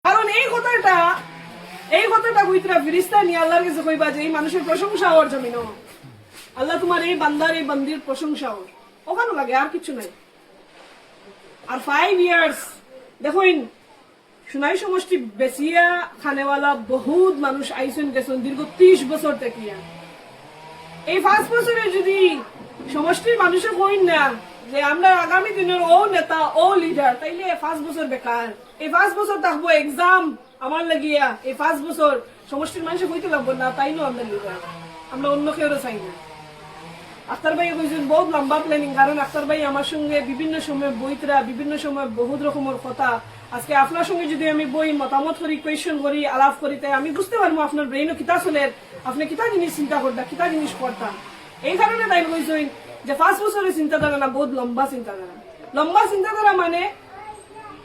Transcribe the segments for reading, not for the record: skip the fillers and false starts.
কারণ এই কথাটা কইতরা ফিরিস্তা নিয়ে আল্লাহর কাছে কইবা যে এই মানুষের প্রশংসা হওয়ার জমিন আল্লাহ তোমার এই বান্দার এই বান্দির প্রশংসা হোক ওখানে লাগে আর কিছু নাই। আর 5 ইয়ার্স দেখুন সোনাই সমষ্টি বেসিয়া খানেওয়ালা বহুত মানুষ আইসন গেছেন দীর্ঘ 30 বছর থেকে। এই 5 বছরে যদি সমষ্টির মানুষে কইন না যে আমরা আগামী দিনের ও নেতা ও লিডার, তাইলে 5 বছর বেকার। এই 5 বছর থাকবো এক্সাম আমার লাগিয়া, এই 5 বছর সমষ্টির মানুষে কইতে লাগবো না তাইলেও আমরা লিডার, আমরা অন্য কেউ চাই না। আখতার ভাই কইছেন বহুত লম্বা প্ল্যানিং, কারণ আখতার ভাই আমার সঙ্গে বিভিন্ন সময় বইতরা বিভিন্ন সময় বহুত রকমের কথা। আজকে আপনার সঙ্গে যদি আমি বই মতামত করি, কোয়েশন করি, আলাপ করি, তাই আমি বুঝতে পারবো আপনার ব্রেইনও কিতা চলে, আপনি কিতা জিনিস চিন্তা করতা, কিতা জিনিস করতাম। এই কারণে তাই কইছেন যে 5 বছরের চিন্তাধারা না, বহুত লম্বা চিন্তাধারা। লম্বা চিন্তাধারা মানে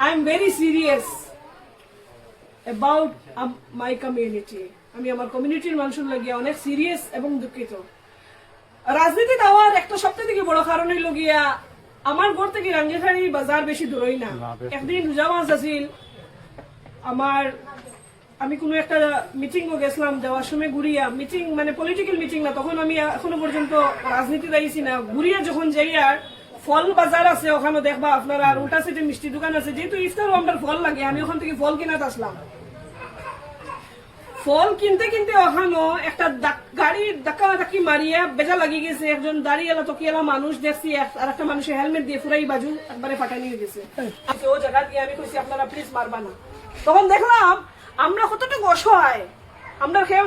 I am very serious about my community. আমি আমার কমিউনিটির মানুষের লাগিয়া অনেক সিরিয়াস এবং দুঃখিত। রাজনীতি দেওয়ার একটা সবচেয়ে থেকে বড় কারণ হইল গিয়া আমার ঘর থেকে রাঙ্গিখাড়ি বাজার বেশি দূরই না। একদিন রোজা মাস আছিল আমার, আমি কোনো একটা মিটিং গেছিলাম, যাওয়ার সময় ঘুরিয়া মিটিং মানে পলিটিক্যাল মিটিং না, তখন আমি এখনো পর্যন্ত রাজনীতি দাইছি না। ঘুরিয়া যখন যাই আর ফল বাজার আছে ওখানে দেখবা আপনারা, আর উল্টা সাইডে মিষ্টি দোকান আছে, যেহেতু ইফতারও আমার ফল লাগে, আমি ওখান থেকে ফল কিনাতে আসলাম। ফল কিনতে কিনতে ওখানো একটা গাড়ি ধাক্কি মারিয়া বেজা লাগি গেছে। একজন দাঁড়িয়েলা তকিয়ালা মানুষ দেখছি, আর একটা মানুষের হেলমেট দিয়ে ফুরাই বাজু একবারে ফাটা নিয়ে গেছে। ও জায়গা দিয়ে আমি কইছি আপনারা প্লিজ মারবা না। তখন দেখলাম আমরা কতটুকু অসহায়, আমরা কেউ